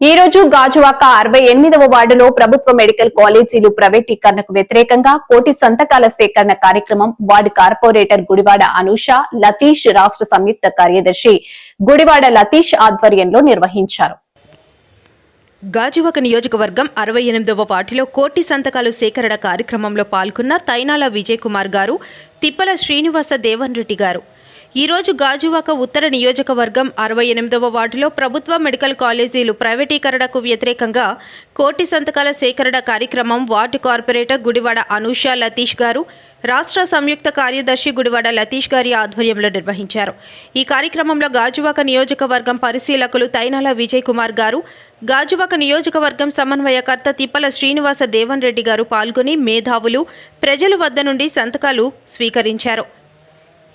ఈ రోజు గాజువాక 68వ వార్డులో ప్రభుత్వ మెడికల్ కాలేజీలు ప్రైవేటీకరణకు వ్యతిరేకంగా కోటి సంతకాల సేకరణ కార్యక్రమం వార్డు కార్పొరేటర్ గుడివాడ అనూష లతీష్ రాష్ట్ర సంయుక్త కార్యదర్శి గుడివాడ లతీష్ ఆధ్వర్యంలో నిర్వహించారు. గాజువాక నియోజకవర్గం 68వ వార్డులో కోటి సంతకాలు సేకరణ కార్యక్రమంలో పాల్గొన్న తైనాల విజయ్ కుమార్ గారు, తిప్పల శ్రీనివాస దేవన్ రెడ్డి గారు ఈరోజు గాజువాక ఉత్తర నియోజకవర్గం 68వ వార్డులో ప్రభుత్వ మెడికల్ కాలేజీలు ప్రైవేటీకరణకు వ్యతిరేకంగా కోటి సంతకాల సేకరణ కార్యక్రమం వార్డు కార్పొరేటర్ గుడివాడ అనూష లతీష్ గారు, రాష్ట్ర సంయుక్త కార్యదర్శి గుడివాడ లతీష్ గారి ఆధ్వర్యంలో నిర్వహించారు. ఈ కార్యక్రమంలో గాజువాక నియోజకవర్గం పరిశీలకులు తైనాల విజయ్ కుమార్ గారు, గాజువాక నియోజకవర్గం సమన్వయకర్త తిప్పల శ్రీనివాస దేవన్ రెడ్డి గారు పాల్గొని మేధావులు, ప్రజల వద్ద నుండి సంతకాలు స్వీకరించారు.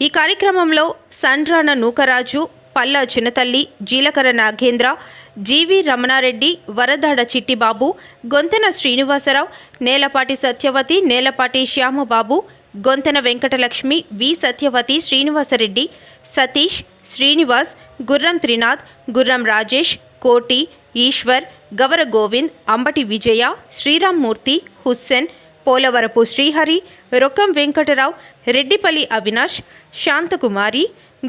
ఈ కార్యక్రమంలో సండ్రాన నూకరాజు, పల్ల చిన్నతల్లి, జీలకర్ర నాగేంద్ర, జీవి రమణారెడ్డి, వరదాడ చిట్టిబాబు, గొంతెన శ్రీనివాసరావు, నేలపాటి సత్యవతి, నేలపాటి శ్యామబాబు, గొంతెన వెంకటలక్ష్మి, వి సత్యవతి, శ్రీనివాసరెడ్డి, సతీష్, శ్రీనివాస్, గుర్రం త్రినాథ్, గుర్రం రాజేష్, కోటి, ఈశ్వర్, గవర గోవింద్, అంబటి విజయ, శ్రీరామ్మూర్తి, హుస్సేన్, పోలవరపు శ్రీహరి, రొక్కం వెంకటరావు, రెడ్డిపల్లి అవినాష్, శాంతకుమారి,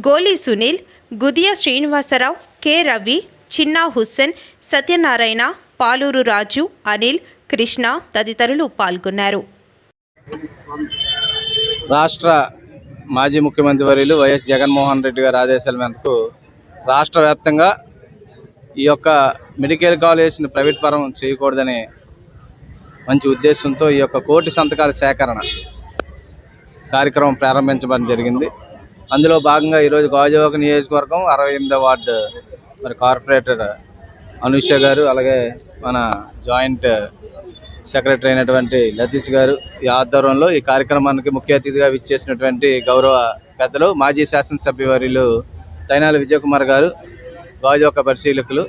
గోలి సునీల్, గుదియా శ్రీనివాసరావు, కె రవి, చిన్నా హుస్సేన్, సత్యనారాయణ, పాలూరు రాజు, అనిల్, కృష్ణ తదితరులు పాల్గొన్నారు. రాష్ట్ర మాజీ ముఖ్యమంత్రి వర్యులు వైఎస్ జగన్మోహన్ రెడ్డి గారి ఆదేశాల మేరకు రాష్ట్ర వ్యాప్తంగా ఈ యొక్క మెడికల్ కాలేజ్ని ప్రైవేట్ పరం చేయకూడదనే మంచి ఉద్దేశంతో ఈ యొక్క కోటి సంతకాల సేకరణ కార్యక్రమం ప్రారంభించడం జరిగింది. అందులో భాగంగా ఈరోజు గాజువాక నియోజకవర్గం 68వ వార్డు మరి కార్పొరేటర్ అనూష గారు, అలాగే మన జాయింట్ సెక్రటరీ అయినటువంటి లతీష్ గారు ఈ ఆధ్వర్యంలో ఈ కార్యక్రమానికి ముఖ్య అతిథిగా విచ్చేసినటువంటి గౌరవ పెద్దలు మాజీ శాసనసభ్యవర్యులు తైనాల విజయ్ కుమార్ గారు, గాజువాక పరిశీలకులు.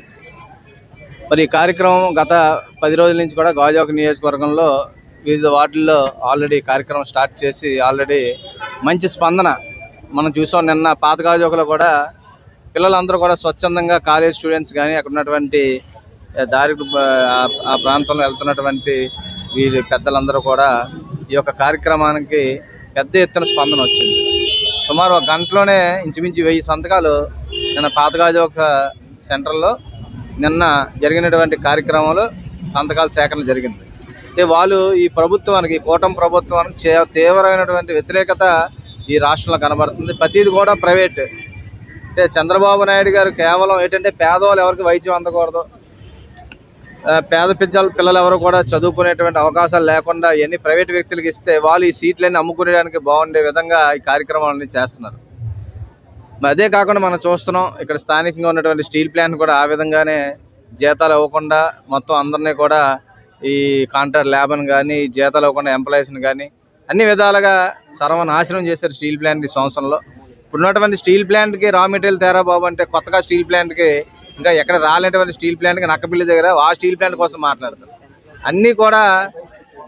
మరి ఈ కార్యక్రమం గత 10 రోజుల నుంచి కూడా గాజువాక నియోజకవర్గంలో వివిధ వార్డుల్లో ఆల్రెడీ కార్యక్రమం స్టార్ట్ చేసి ఆల్రెడీ మంచి స్పందన మనం చూసాం. నిన్న పాత గాజువాకలో కూడా పిల్లలందరూ కూడా స్వచ్ఛందంగా కాలేజ్ స్టూడెంట్స్ కానీ అక్కడ ఉన్నటువంటి దారి ఆ ప్రాంతంలో వెళ్తున్నటువంటి వీరి పెద్దలందరూ కూడా ఈ యొక్క కార్యక్రమానికి పెద్ద ఎత్తున స్పందన వచ్చింది. సుమారు ఒక గంటలోనే ఇంచుమించు 1000 సంతకాలు నిన్న పాత గాజువాక సెంటర్లో నిన్న జరిగినటువంటి కార్యక్రమంలో సంతకాల సేకరణ జరిగింది. అంటే వాళ్ళు ఈ ప్రభుత్వానికి, కూటమి ప్రభుత్వానికి తీవ్రమైనటువంటి వ్యతిరేకత ఈ రాష్ట్రంలో కనబడుతుంది. ప్రతిది కూడా ప్రైవేట్. అంటే చంద్రబాబు నాయుడు గారు కేవలం ఏంటంటే పేదవాళ్ళు ఎవరికి వైద్యం అందకూడదు, పేద పిల్లలు ఎవరు కూడా చదువుకునేటువంటి అవకాశాలు లేకుండా ఇవన్నీ ప్రైవేట్ వ్యక్తులకు ఇస్తే వాళ్ళు ఈ సీట్లన్నీ అమ్ముకునేడానికి బాగుండే విధంగా ఈ కార్యక్రమాలన్నీ చేస్తున్నారు. అదే కాకుండా మనం చూస్తున్నాం ఇక్కడ స్థానికంగా ఉన్నటువంటి స్టీల్ ప్లాంట్ కూడా ఆ విధంగానే జీతాలు ఇవ్వకుండా మొత్తం అందరినీ కూడా ఈ కాంట్రాక్ట్ ల్యాబ్ని కానీ జీతాలు ఇవ్వకుండా ఎంప్లాయీస్ని కానీ అన్ని విధాలుగా సర్వనాశనం చేశారు స్టీల్ ప్లాంట్ ఈ సంవత్సరంలో. ఇప్పుడున్నటువంటి స్టీల్ ప్లాంట్కి రా మెటీరియల్ తేరా బాబు అంటే కొత్తగా స్టీల్ ప్లాంట్కి ఇంకా ఎక్కడ రాలేటువంటి స్టీల్ ప్లాంట్కి నక్కపిల్లి దగ్గర ఆ స్టీల్ ప్లాంట్ కోసం మాట్లాడతారు. అన్నీ కూడా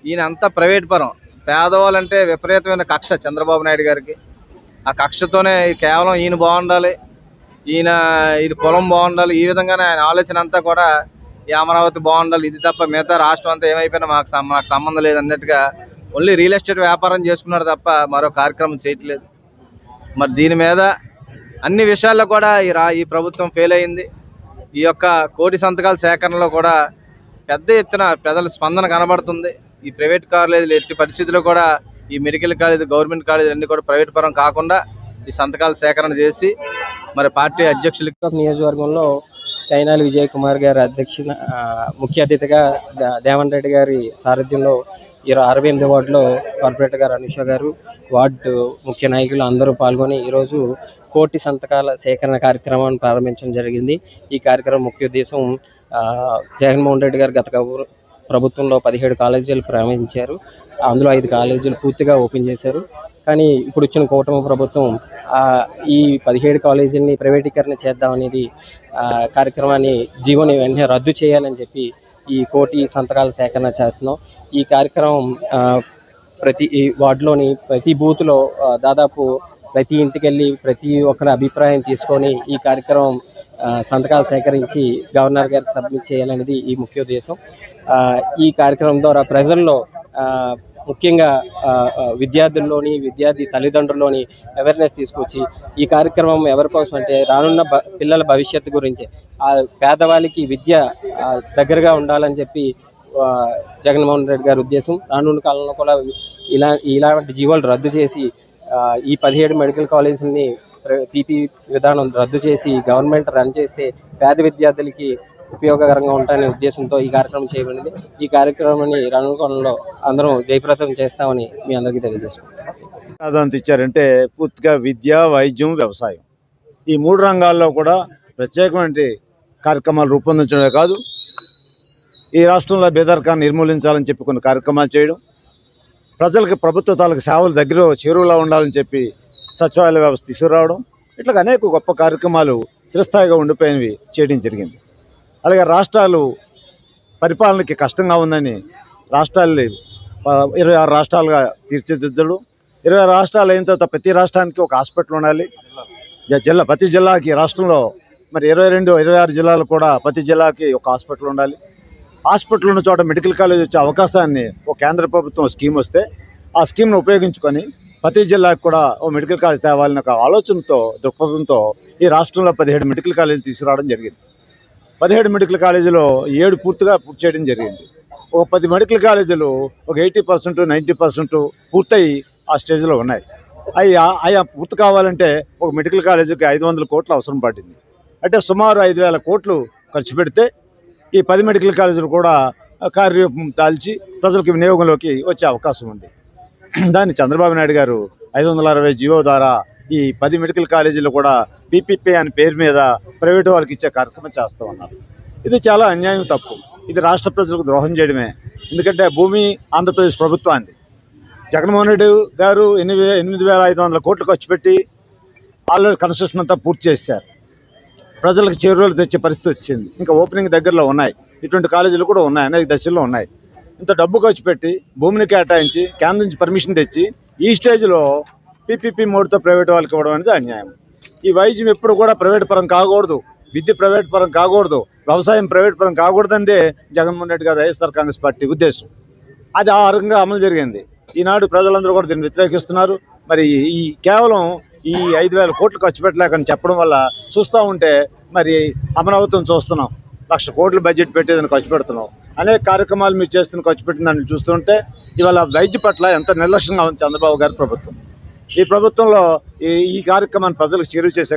ఈయన అంతా ప్రైవేట్ పరం. పేదవాళ్ళంటే విపరీతమైన కక్ష చంద్రబాబు నాయుడు గారికి. ఆ కక్షతోనే కేవలం ఈయన బాగుండాలి, ఇది కులం బాగుండాలి, ఈ విధంగానే ఆయన ఆలోచన అంతా కూడా ఈ అమరావతి బాగుండాలి, ఇది తప్ప మిగతా రాష్ట్రం అంతా ఏమైపోయినా మాకు సంబంధం లేదు అన్నట్టుగా ఓన్లీ రియల్ ఎస్టేట్ వ్యాపారం చేసుకున్నారు తప్ప మరో కార్యక్రమం చేయట్లేదు. మరి దీని మీద అన్ని విషయాల్లో కూడా ఈ ప్రభుత్వం ఫెయిల్ అయింది. ఈ యొక్క కోటి సంతకాల సేకరణలో కూడా పెద్ద ఎత్తున ప్రజల స్పందన కనబడుతుంది. ఈ ప్రైవేట్ కాలేజీలు ఎట్టి పరిస్థితుల్లో కూడా ఈ మెడికల్ కాలేజ్, గవర్నమెంట్ కాలేజీలు అన్నీ కూడా ప్రైవేట్ పరం కాకుండా ఈ సంతకాల సేకరణ చేసి మరి పార్టీ అధ్యక్షులు నియోజకవర్గంలో తైనాల విజయ్ కుమార్ గారి ముఖ్య అతిథిగా దేవన్ రెడ్డి గారి సారథ్యంలో 68వ వార్డులో కార్పొరేటర్ గారు అనూష గారు, వార్డు ముఖ్య నాయకులు అందరూ పాల్గొని ఈరోజు కోటి సంతకాల సేకరణ కార్యక్రమాన్ని ప్రారంభించడం జరిగింది. ఈ కార్యక్రమం ముఖ్య ఉద్దేశం జగన్మోహన్ రెడ్డి గారు గత ప్రభుత్వంలో 17 కాలేజీలు ప్రారంభించారు. అందులో 5 కాలేజీలు పూర్తిగా ఓపెన్ చేశారు. కానీ ఇప్పుడు వచ్చిన కూటమి ప్రభుత్వం ఈ 17 కాలేజీలని ప్రైవేటీకరణ చేద్దామనేది కార్యక్రమాన్ని జీవోని వెంటనే రద్దు చేయాలని చెప్పి ఈ కోటి సంతకాల సేకరణ చేస్తున్నాం. ఈ కార్యక్రమం ప్రతి వార్డులోని ప్రతి బూత్లో దాదాపు ప్రతి ఇంటికి వెళ్ళి ప్రతి ఒక్కరి అభిప్రాయం తీసుకొని ఈ కార్యక్రమం సంతకాలు సేకరించి గవర్నర్ గారికి సబ్మిట్ చేయాలనేది ఈ ముఖ్య ఉద్దేశం. ఈ కార్యక్రమం ద్వారా ప్రజల్లో ముఖ్యంగా విద్యార్థుల్లోని విద్యార్థి తల్లిదండ్రుల్లోని అవేర్నెస్ తీసుకొచ్చి ఈ కార్యక్రమం ఎవరి కోసం అంటే రానున్న పిల్లల భవిష్యత్తు గురించి, పేదవాళ్ళకి విద్య దగ్గరగా ఉండాలని చెప్పి జగన్మోహన్ రెడ్డి గారి ఉద్దేశం. రానున్న కాలంలో కూడా ఇలాంటి జీవోలు రద్దు చేసి ఈ 17 మెడికల్ కాలేజీలని పీపీ విధానం రద్దు చేసి గవర్నమెంట్ రన్ చేస్తే పేద విద్యార్థులకి ఉపయోగకరంగా ఉంటాయనే ఉద్దేశంతో ఈ కార్యక్రమం చేయబడింది. ఈ కార్యక్రమాన్ని రానున్న కాలంలో అందరం జయప్రదం చేస్తామని మీ అందరికీ తెలియజేసుకుంటాం. ప్రాధాన్యత ఇచ్చారంటే పూర్తిగా విద్య, వైద్యం, వ్యవసాయం ఈ 3 రంగాల్లో కూడా ప్రత్యేకమైన కార్యక్రమాలు రూపొందించడమే కాదు, ఈ రాష్ట్రంలో పేదరికాన్ని నిర్మూలించాలని చెప్పి కొన్ని కార్యక్రమాలు చేయడం, ప్రజలకు ప్రభుత్వ తాలూకు సేవలు దగ్గర చేరువలో ఉండాలని చెప్పి సచివాలయ వ్యవస్థ తీసుకురావడం, ఇట్లా అనేక గొప్ప కార్యక్రమాలు చిరస్థాయిగా ఉండిపోయినవి చేయడం జరిగింది. అలాగే రాష్ట్రాలు పరిపాలనకి కష్టంగా ఉందని రాష్ట్రాలని 26 రాష్ట్రాలుగా తీర్చిదిద్దడం, 26 రాష్ట్రాలు అయిన తర్వాత ప్రతి రాష్ట్రానికి ఒక హాస్పిటల్ ఉండాలి. ప్రతి జిల్లాకి రాష్ట్రంలో మరి 22, 26 జిల్లాలు కూడా ప్రతి జిల్లాకి ఒక హాస్పిటల్ ఉండాలి. హాస్పిటల్ ఉన్న చోట మెడికల్ కాలేజ్ వచ్చే అవకాశాన్ని ఒక కేంద్ర ప్రభుత్వం స్కీమ్ వస్తే ఆ స్కీమ్ను ఉపయోగించుకొని ప్రతి జిల్లాకు కూడా ఓ మెడికల్ కాలేజ్ తేవాలని ఒక ఆలోచనతో, దృక్పథంతో ఈ రాష్ట్రంలో 17 మెడికల్ కాలేజీలు తీసుకురావడం జరిగింది. 17 మెడికల్ కాలేజీలో 7 పూర్తి చేయడం జరిగింది. ఒక 10 మెడికల్ కాలేజీలు ఒక 80%, 90% పూర్తయి ఆ స్టేజ్లో ఉన్నాయి. అవి పూర్తి కావాలంటే ఒక మెడికల్ కాలేజీకి 500 కోట్లు అవసరం పడింది. అంటే సుమారు 5,000 కోట్లు ఖర్చు పెడితే ఈ 10 మెడికల్ కాలేజీలు కూడా కార్యరూపం దాల్చి ప్రజలకు వినియోగంలోకి వచ్చే అవకాశం ఉంది. దాన్ని చంద్రబాబు నాయుడు గారు 560 జీవో ద్వారా ఈ 10 మెడికల్ కాలేజీలు కూడా పీపీపీ అనే పేరు మీద ప్రైవేటు వాళ్ళకి ఇచ్చే కార్యక్రమం చేస్తూ ఉన్నారు. ఇది చాలా అన్యాయం, తప్పు. ఇది రాష్ట్ర ప్రజలకు ద్రోహం చేయడమే. ఎందుకంటే భూమి ఆంధ్రప్రదేశ్ ప్రభుత్వానికి జగన్మోహన్ రెడ్డి గారు 8,500 కోట్లు ఖర్చు పెట్టి ఆల్రెడీ కన్స్ట్రక్షన్ అంతా పూర్తి చేశారు. ప్రజలకు చేరువలు తెచ్చే పరిస్థితి వచ్చింది. ఇంకా ఓపెనింగ్ దగ్గరలో ఉన్నాయి. ఇటువంటి కాలేజీలు కూడా ఉన్నాయి, అనేక దశల్లో ఉన్నాయి. ఇంత డబ్బు ఖర్చు పెట్టి భూమిని కేటాయించి కేంద్రం నుంచి పర్మిషన్ తెచ్చి ఈ స్టేజ్లో పీపీపీ మోడ్తో ప్రైవేట్ వాళ్ళకి ఇవ్వడం అనేది అన్యాయం. ఈ వైద్యం ఎప్పుడు కూడా ప్రైవేట్ పరం కాకూడదు, విద్య ప్రైవేట్ పరం కాకూడదు, వ్యవసాయం ప్రైవేట్ పరం కాకూడదందే జగన్మోహన్ రెడ్డి గారు వైఎస్ఆర్ కాంగ్రెస్ పార్టీ ఉద్దేశం. అది ఆ రకంగా అమలు జరిగింది. ఈనాడు ప్రజలందరూ కూడా దీన్ని వ్యతిరేకిస్తున్నారు. మరి ఈ కేవలం ఈ 5,000 కోట్లు ఖర్చు పెట్టలేకని చెప్పడం వల్ల చూస్తూ ఉంటే మరి అమరావతిని చూస్తున్నాం. 1,00,000 కోట్లు బడ్జెట్ పెట్టేదని ఖర్చు పెడుతున్నాం. అనేక కార్యక్రమాలు మీరు చేస్తున్న ఖర్చు పెట్టిందని చూస్తుంటే ఇవాళ వైద్య పట్ల ఎంత నిర్లక్ష్యంగా ఉంది చంద్రబాబు గారి ప్రభుత్వం. ఈ ప్రభుత్వంలో ఈ కార్యక్రమాన్ని ప్రజలకు చేరువ చేసే